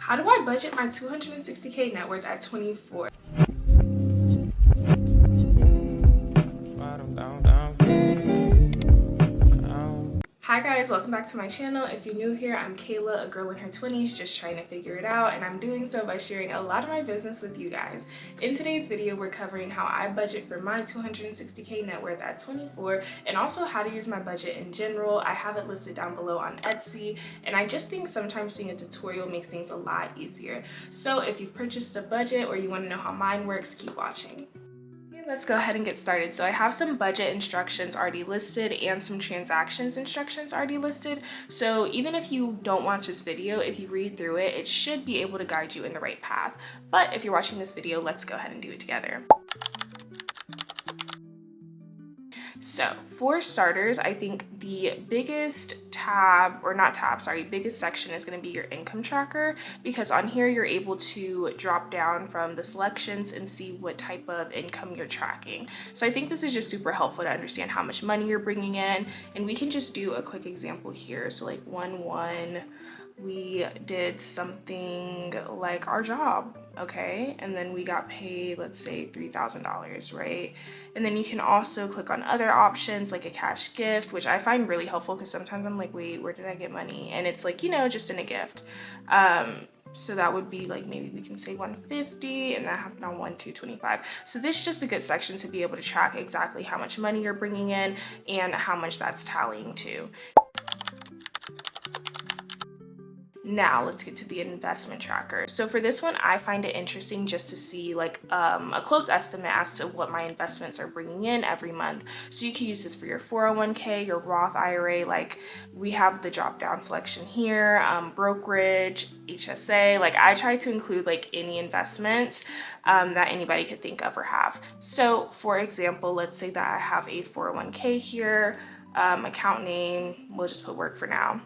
How do I budget my 260K net worth at 24? Hi guys, welcome back to my channel. If you're new here, I'm Kayla, a girl in her 20s just trying to figure it out, and I'm doing so by sharing a lot of my business with you guys. In today's video, we're covering how I budget for my 260K net worth at 24 and also how to use my budget in general. I have it listed down below on Etsy, and I just think sometimes seeing a tutorial makes things a lot easier. So if you've purchased a budget or you want to know how mine works, keep watching. Let's go ahead and get started. So I have some budget instructions already listed and some transactions instructions already listed. So even if you don't watch this video, if you read through it, it should be able to guide you in the right path. But if you're watching this video, let's go ahead and do it together. So for starters, I think the biggest biggest section is going to be your income tracker, because on here you're able to drop down from the selections and see what type of income you're tracking. So I think this is just super helpful to understand how much money you're bringing in, and we can just do a quick example here. So like 1-1, we did something like our job, okay, and then we got paid, let's say $3,000, right? And then you can also click on other options like a cash gift, which I find really helpful because sometimes I'm like, wait, where did I get money? And it's like, you know, just in a gift. So that would be like, maybe we can say 150, and that happened on 1/2/25. So this is just a good section to be able to track exactly how much money you're bringing in and how much that's tallying to. Now let's get to the investment tracker. So for this one, I find it interesting just to see like a close estimate as to what my investments are bringing in every month. So you can use this for your 401k, your Roth IRA, like we have the drop down selection here, brokerage, HSA. Like I try to include like any investments that anybody could think of or have. So for example, let's say that I have a 401k here, account name, we'll just put work for now.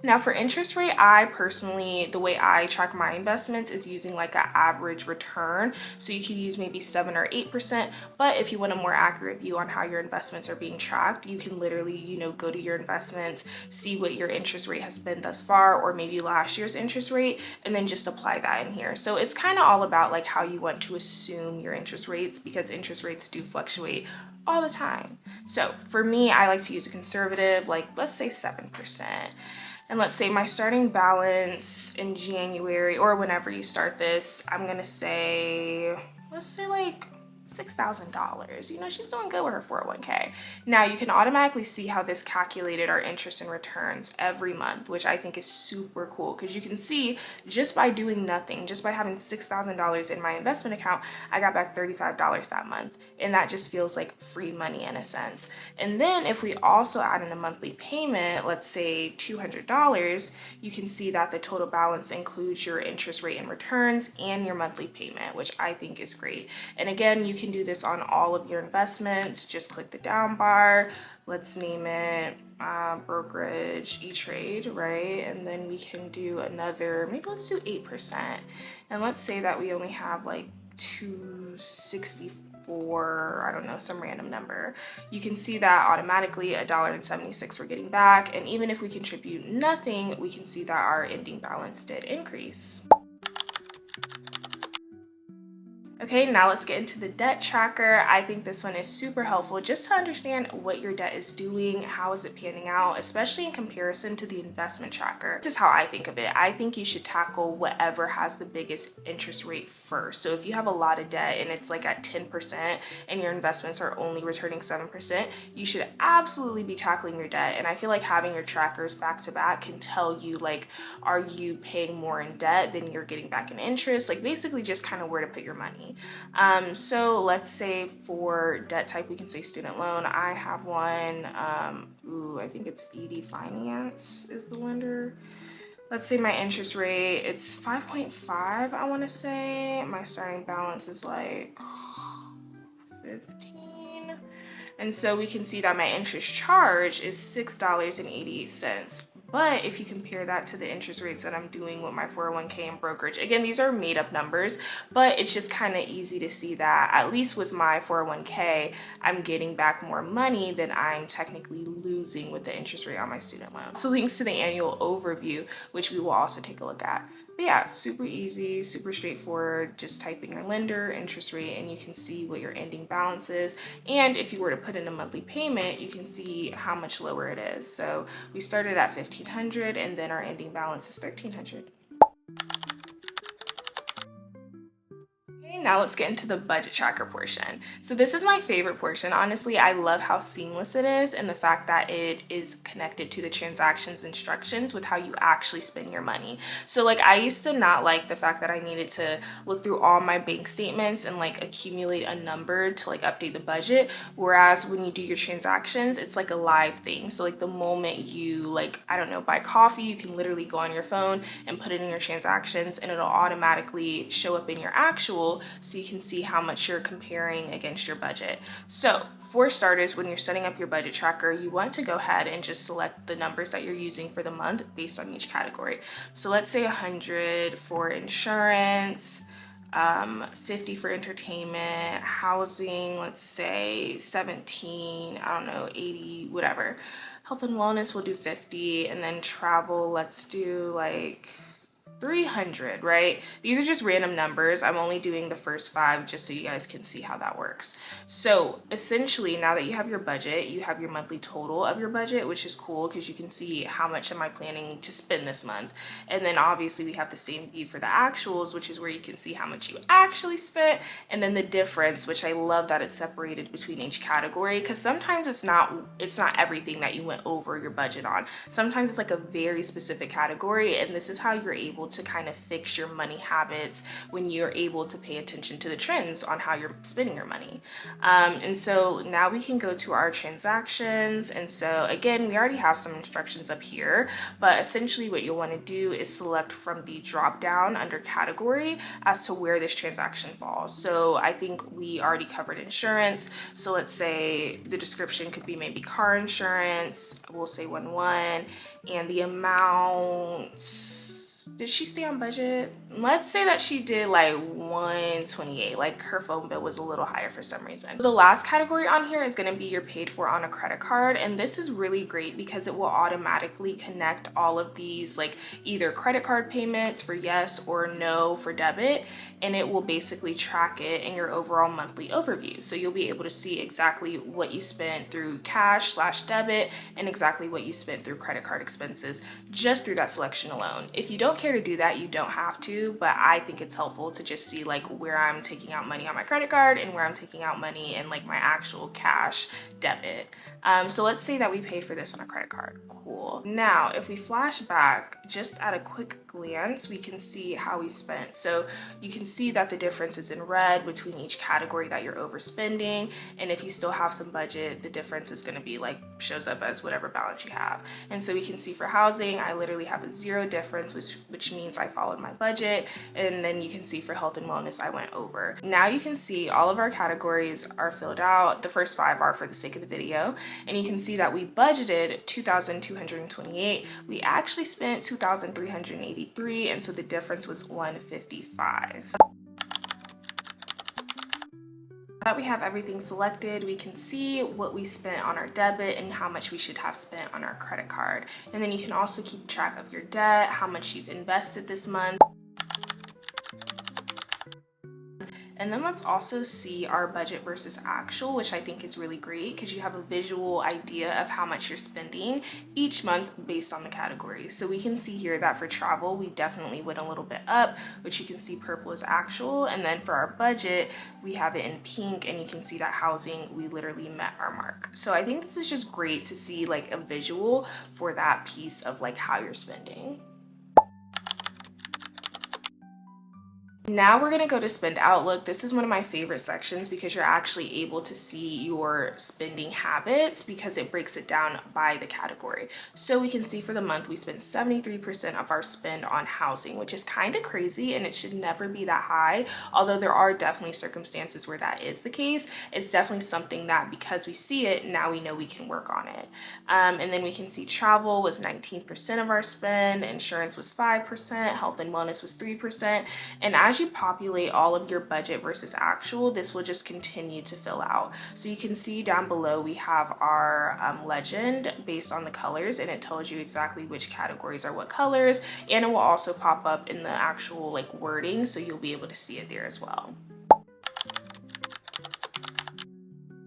Now for interest rate, I personally, the way I track my investments is using like an average return. So you could use maybe 7 or 8%, but if you want a more accurate view on how your investments are being tracked, you can literally, you know, go to your investments, see what your interest rate has been thus far, or maybe last year's interest rate, and then just apply that in here. So it's kind of all about like how you want to assume your interest rates, because interest rates do fluctuate all the time. So for me, I like to use a conservative, like let's say 7%. And let's say my starting balance in January, or whenever you start this, I'm gonna say, let's say like $6,000. You know, she's doing good with her 401k. Now you can automatically see how this calculated our interest and returns every month, which I think is super cool, because you can see just by doing nothing, just by having $6,000 in my investment account, I got back $35 that month. And that just feels like free money in a sense. And then if we also add in a monthly payment, let's say $200, you can see that the total balance includes your interest rate and returns and your monthly payment, which I think is great. And again, you can do this on all of your investments. Just click the down bar. Let's name it brokerage E-Trade, right? And then we can do another, maybe let's do 8%. And let's say that we only have like 264, I don't know, some random number. You can see that automatically $1.76 we're getting back. And even if we contribute nothing, we can see that our ending balance did increase. Okay, now let's get into the debt tracker. I think this one is super helpful just to understand what your debt is doing, how is it panning out, especially in comparison to the investment tracker. This is how I think of it. I think you should tackle whatever has the biggest interest rate first. So if you have a lot of debt and it's like at 10% and your investments are only returning 7%, you should absolutely be tackling your debt. And I feel like having your trackers back to back can tell you like, are you paying more in debt than you're getting back in interest? Like basically just kind of where to put your money. So let's say for debt type, we can say student loan. I have one, I think it's ED Finance is the lender. Let's say my interest rate, it's 5.5, I want to say. My starting balance is like 15. And so we can see that my interest charge is $6.88. But if you compare that to the interest rates that I'm doing with my 401k and brokerage, again, these are made up numbers, but it's just kind of easy to see that at least with my 401k, I'm getting back more money than I'm technically losing with the interest rate on my student loan. So links to the annual overview, which we will also take a look at. But yeah, super easy, super straightforward. Just type in your lender, interest rate, and you can see what your ending balance is. And if you were to put in a monthly payment, you can see how much lower it is. So we started at $1,500 and then our ending balance is $1,300. Now let's get into the budget tracker portion. So this is my favorite portion. Honestly, I love how seamless it is and the fact that it is connected to the transactions instructions with how you actually spend your money. So like I used to not like the fact that I needed to look through all my bank statements and like accumulate a number to like update the budget. Whereas when you do your transactions, it's like a live thing. So like the moment you like, I don't know, buy coffee, you can literally go on your phone and put it in your transactions and it'll automatically show up in your actual, so you can see how much you're comparing against your budget. So for starters, when you're setting up your budget tracker, you want to go ahead and just select the numbers that you're using for the month based on each category. So let's say 100 for insurance, 50 for entertainment, housing, let's say 17, I don't know, 80, whatever. Health and wellness, we'll do 50, and then travel, let's do like 300, right? These are just random numbers. I'm only doing the first 5 just so you guys can see how that works. So essentially, now that you have your budget, you have your monthly total of your budget, which is cool because you can see how much am I planning to spend this month. And then obviously we have the same view for the actuals, which is where you can see how much you actually spent, and then the difference, which I love that it's separated between each category, because sometimes it's not everything that you went over your budget on. Sometimes it's like a very specific category, and this is how you're able to kind of fix your money habits when you're able to pay attention to the trends on how you're spending your money. And so now we can go to our transactions. And so again, we already have some instructions up here, but essentially what you'll want to do is select from the drop down under category as to where this transaction falls. So I think we already covered insurance. So let's say the description could be maybe car insurance. We'll say 1-1, and the amount, did she stay on budget? Let's say that she did like 128, like her phone bill was a little higher for some reason. The last category on here is going to be your paid for on a credit card, and this is really great because it will automatically connect all of these, like either credit card payments for yes or no for debit, and it will basically track it in your overall monthly overview. So you'll be able to see exactly what you spent through cash/debit and exactly what you spent through credit card expenses just through that selection alone. If you don't care to do that, you don't have to, but I think it's helpful to just see like where I'm taking out money on my credit card and where I'm taking out money in like my actual cash debit. So let's say that we paid for this on a credit card. Cool. Now, if we flash back just at a quick glance, we can see how we spent. So you can see that the difference is in red between each category that you're overspending. And if you still have some budget, the difference is going to be like shows up as whatever balance you have. And so we can see for housing, I literally have a 0 difference, which means I followed my budget. And then you can see for health and wellness, I went over. Now you can see all of our categories are filled out. The first 5 are for the sake of the video. And you can see that we budgeted $2,228. We actually spent $2,383, and so the difference was $155. Now that we have everything selected, we can see what we spent on our debit and how much we should have spent on our credit card. And then you can also keep track of your debt, how much you've invested this month. And then let's also see our budget versus actual, which I think is really great because you have a visual idea of how much you're spending each month based on the category. So we can see here that for travel, we definitely went a little bit up, which you can see purple is actual. And then for our budget, we have it in pink, and you can see that housing, we literally met our mark. So I think this is just great to see like a visual for that piece of like how you're spending. Now we're gonna go to Spend Outlook. This is one of my favorite sections because you're actually able to see your spending habits because it breaks it down by the category. So we can see for the month, we spent 73% of our spend on housing, which is kind of crazy, and it should never be that high. Although there are definitely circumstances where that is the case. It's definitely something that because we see it, now we know we can work on it. And then we can see travel was 19% of our spend, insurance was 5%, health and wellness was 3%. And as as you populate all of your budget versus actual, this will just continue to fill out. So you can see down below we have our legend based on the colors, and it tells you exactly which categories are what colors, and it will also pop up in the actual like wording, so you'll be able to see it there as well.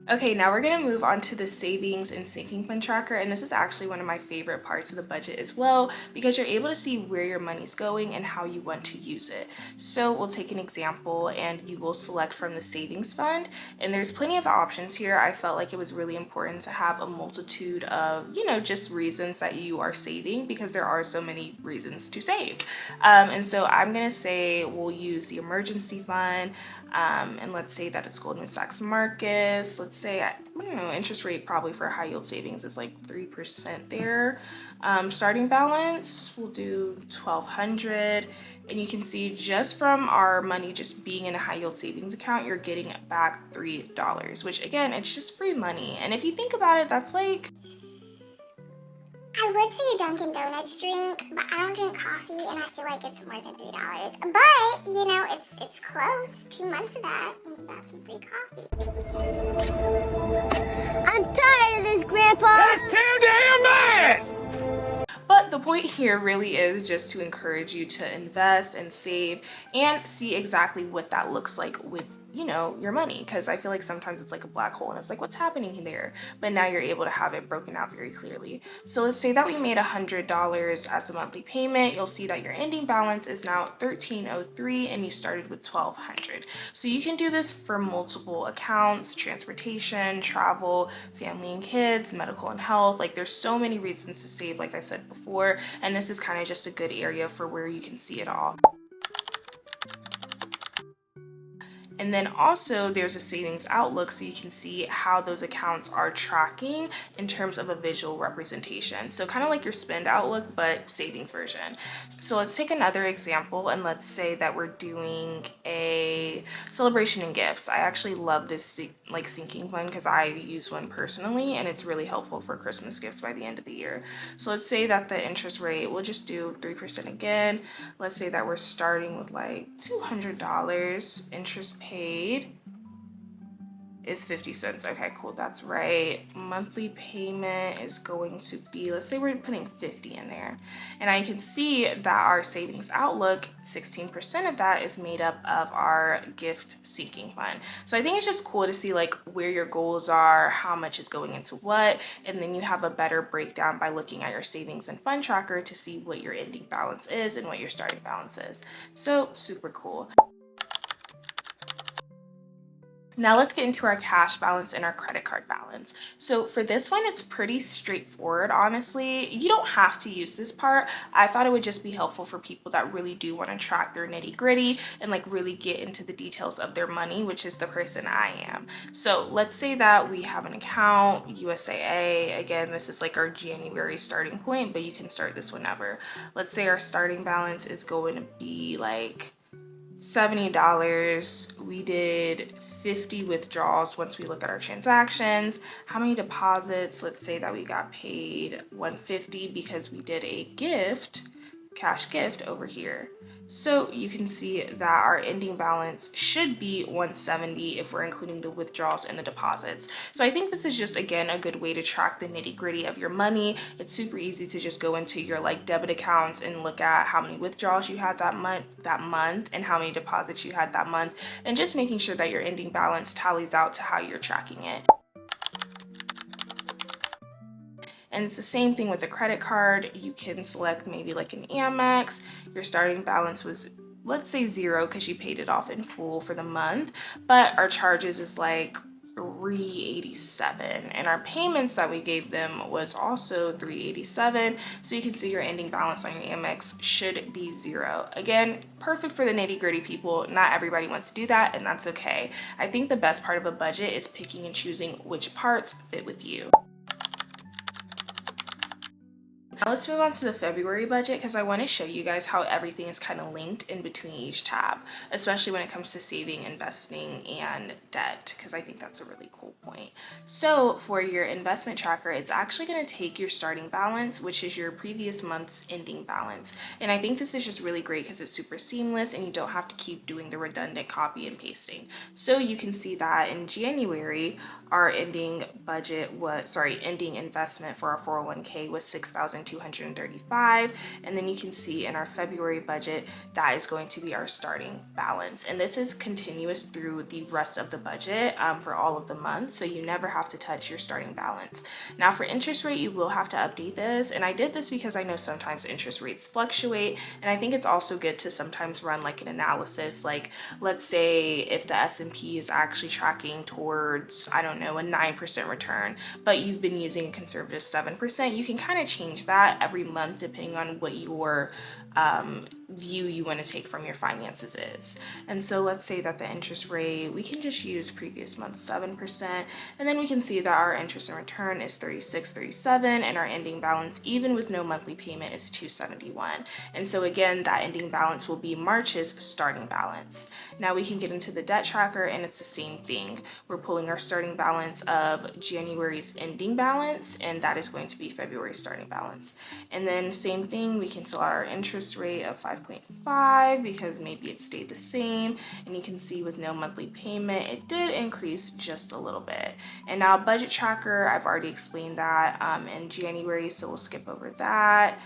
Okay, now we're gonna move on to the savings and sinking fund tracker, and this is actually one of my favorite parts of the budget as well, because you're able to see where your money's going and how you want to use it. So we'll take an example and you will select from the savings fund, and there's plenty of options here. I felt like it was really important to have a multitude of, just reasons that you are saving, because there are so many reasons to save. And so I'm gonna say we'll use the emergency fund, and let's say that it's Goldman Sachs Marcus. Let's say, I don't know, interest rate probably for high yield savings is like 3% there. Starting balance, we'll do 1,200. And you can see just from our money just being in a high yield savings account, you're getting back $3, which again, it's just free money. And if you think about it, that's like, I would say a Dunkin' Donuts drink, but I don't drink coffee, and I feel like it's more than $3. But, it's close. 2 months of that, and we got some free coffee. I'm tired of this, Grandpa! That's too damn bad! but the point here really is just to encourage you to invest and save and see exactly what that looks like with your money, because I feel like sometimes it's like a black hole and it's like, what's happening there? But now you're able to have it broken out very clearly. So let's say that we made $100 as a monthly payment. You'll see that your ending balance is now $1,303 and you started with $1,200. So you can do this for multiple accounts: transportation, travel, family and kids, medical and health. Like, there's so many reasons to save, like I said before, and this is kind of just a good area for where you can see it all. And then also there's a savings outlook, so you can see how those accounts are tracking in terms of a visual representation. So kind of like your spend outlook, but savings version. So let's take another example, and let's say that we're doing a celebration and gifts. I actually love this like sinking fund because I use one personally, and it's really helpful for Christmas gifts by the end of the year. So let's say that the interest rate, we'll just do 3% again. Let's say that we're starting with like $200. Interest paid is 50 cents. Okay, cool, that's right. Monthly payment is going to be, let's say we're putting 50 in there. And I can see that our savings outlook, 16% of that is made up of our gift sinking fund. So I think it's just cool to see like where your goals are, how much is going into what, and then you have a better breakdown by looking at your savings and fund tracker to see what your ending balance is and what your starting balance is. So super cool. Now let's get into our cash balance and our credit card balance. So for this one, it's pretty straightforward, honestly. You don't have to use this part. I thought it would just be helpful for people that really do want to track their nitty gritty and like really get into the details of their money, which is the person I am. So let's say that we have an account, USAA. Again, this is like our January starting point, but you can start this whenever. Let's say our starting balance is going to be like $70. We did 50 withdrawals once we look at our transactions. How many deposits? Let's say that we got paid $150 because we did a gift, cash gift over here. So you can see that our ending balance should be $170 if we're including the withdrawals and the deposits. So I think this is just, again, a good way to track the nitty gritty of your money. It's super easy to just go into your like debit accounts and look at how many withdrawals you had that month and how many deposits you had that month, and just making sure that your ending balance tallies out to how you're tracking it. And it's the same thing with a credit card. You can select maybe like an Amex. Your starting balance was, let's say, 0 because you paid it off in full for the month, but our charges is like $387, and our payments that we gave them was also $387. So you can see your ending balance on your Amex should be 0. Again, perfect for the nitty-gritty people. Not everybody wants to do that, and that's okay. I think the best part of a budget is picking and choosing which parts fit with you. Now let's move on to the February budget because I want to show you guys how everything is kind of linked in between each tab, especially when it comes to saving, investing, and debt, because I think that's a really cool point. So for your investment tracker, it's actually going to take your starting balance, which is your previous month's ending balance. And I think this is just really great because it's super seamless and you don't have to keep doing the redundant copy and pasting. So you can see that in January, our ending investment for our 401k was $6,235. And then you can see in our February budget, that is going to be our starting balance. And this is continuous through the rest of the budget for all of the months. So you never have to touch your starting balance. Now for interest rate, you will have to update this. And I did this because I know sometimes interest rates fluctuate. And I think it's also good to sometimes run like an analysis. Like let's say if the S&P is actually tracking towards, I don't know, a 9% return, but you've been using a conservative 7%, you can kind of change that every month depending on what your view you want to take from your finances is. And so let's say that the interest rate, we can just use previous month 7%, and then we can see that our interest in return is 36.37, and our ending balance, even with no monthly payment, is 271. And so again, that ending balance will be March's starting balance. Now we can get into the debt tracker, and it's the same thing. We're pulling our starting balance of January's ending balance, and that is going to be February's starting balance. And then same thing, we can fill out our interest rate of 5.5 because maybe it stayed the same, and you can see with no monthly payment it did increase just a little bit. And now budget tracker, I've already explained that in January, so we'll skip over that.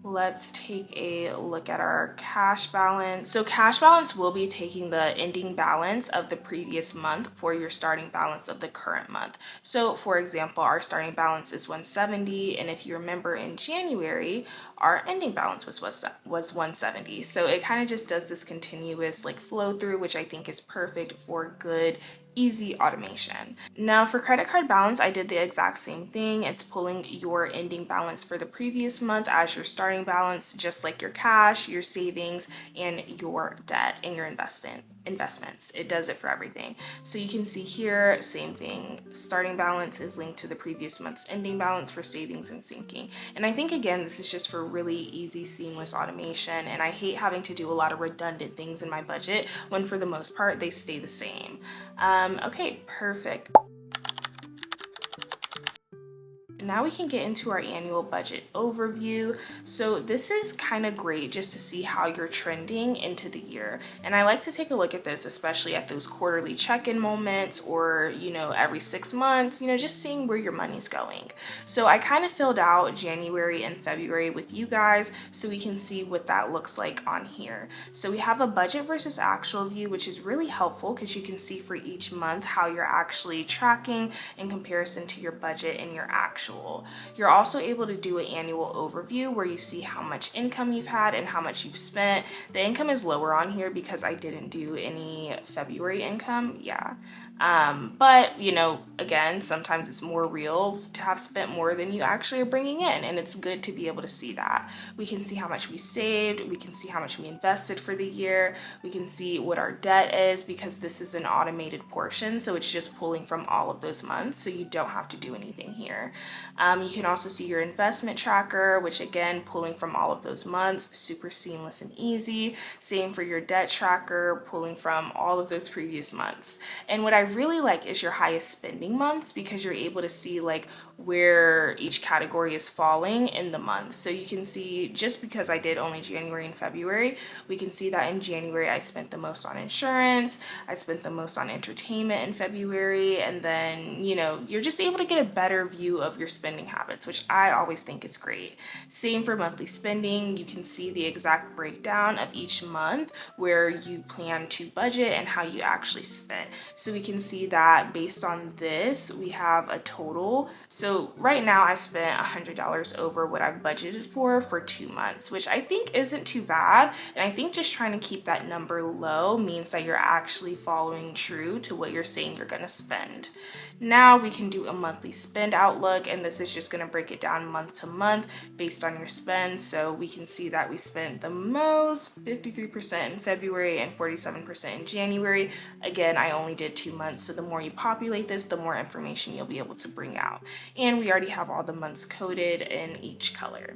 Let's take a look at our cash balance. So cash balance will be taking the ending balance of the previous month for your starting balance of the current month. So for example, our starting balance is 170, and if you remember in January, our ending balance was 170. So it kind of just does this continuous like flow through, which I think is perfect for good easy automation. Now for credit card balance, I did the exact same thing. It's pulling your ending balance for the previous month as your starting balance, just like your cash, your savings, and your debt and your investments. It does it for everything. So you can see here, same thing. Starting balance is linked to the previous month's ending balance for savings and sinking. And I think again, this is just for really easy, seamless automation. And I hate having to do a lot of redundant things in my budget when for the most part, they stay the same. Okay, perfect. Now we can get into our annual budget overview. So this is kind of great just to see how you're trending into the year. And I like to take a look at this, especially at those quarterly check-in moments or, every 6 months, just seeing where your money's going. So I kind of filled out January and February with you guys so we can see what that looks like on here. So we have a budget versus actual view, which is really helpful because you can see for each month how you're actually tracking in comparison to your budget and your actual. You're also able to do an annual overview where you see how much income you've had and how much you've spent. The income is lower on here because I didn't do any February income. Yeah. But again, sometimes it's more real to have spent more than you actually are bringing in, and it's good to be able to see that. We can see how much we saved, we can see how much we invested for the year, we can see what our debt is because this is an automated portion, so it's just pulling from all of those months, so you don't have to do anything here. You can also see your investment tracker, which again, pulling from all of those months, super seamless and easy. Same for your debt tracker, pulling from all of those previous months. And what I really like is your highest spending months because you're able to see like where each category is falling in the month. So you can see, just because I did only January and February, we can see that in January I spent the most on insurance, I spent the most on entertainment in February, and then you're just able to get a better view of your spending habits, which I always think is great. Same for monthly spending. You can see the exact breakdown of each month where you plan to budget and how you actually spent. So we can see that based on this, we have a total. So right now I spent $100 over what I've budgeted for 2 months, which I think isn't too bad. And I think just trying to keep that number low means that you're actually following true to what you're saying you're going to spend. Now we can do a monthly spend outlook, and this is just going to break it down month to month based on your spend. So we can see that we spent the most, 53% in February and 47% in January. Again, I only did 2 months, so the more you populate this, the more information you'll be able to bring out. and we already have all the months coded in each color.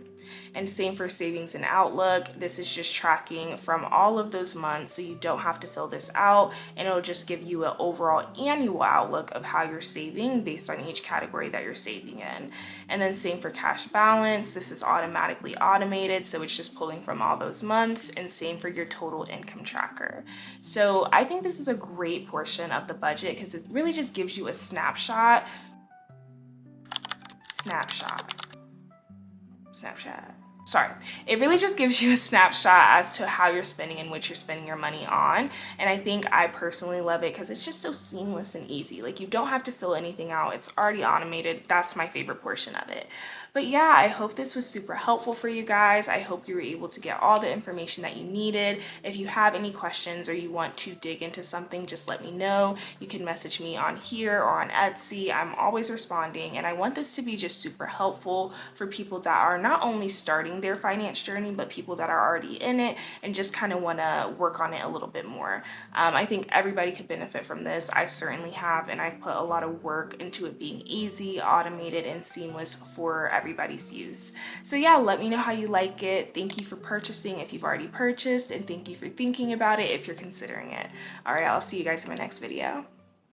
And same for savings and Outlook. This is just tracking from all of those months, so you don't have to fill this out, and it'll just give you an overall annual outlook of how you're saving based on each category that you're saving in. And then same for cash balance. This is automatically automated, so it's just pulling from all those months, and same for your total income tracker. So I think this is a great portion of the budget because it really just gives you a snapshot. Sorry. It really just gives you a snapshot as to how you're spending and what you're spending your money on. And I think I personally love it because it's just so seamless and easy. Like, you don't have to fill anything out. It's already automated. That's my favorite portion of it. But yeah, I hope this was super helpful for you guys. I hope you were able to get all the information that you needed. If you have any questions or you want to dig into something, just let me know. You can message me on here or on Etsy. I'm always responding, and I want this to be just super helpful for people that are not only starting their finance journey, but people that are already in it and just kind of want to work on it a little bit more. I think everybody could benefit from this. I certainly have, and I've put a lot of work into it being easy, automated, and seamless for everybody's use. So yeah, let me know how you like it. Thank you for purchasing if you've already purchased, and thank you for thinking about it if you're considering it. All right, I'll see you guys in my next video.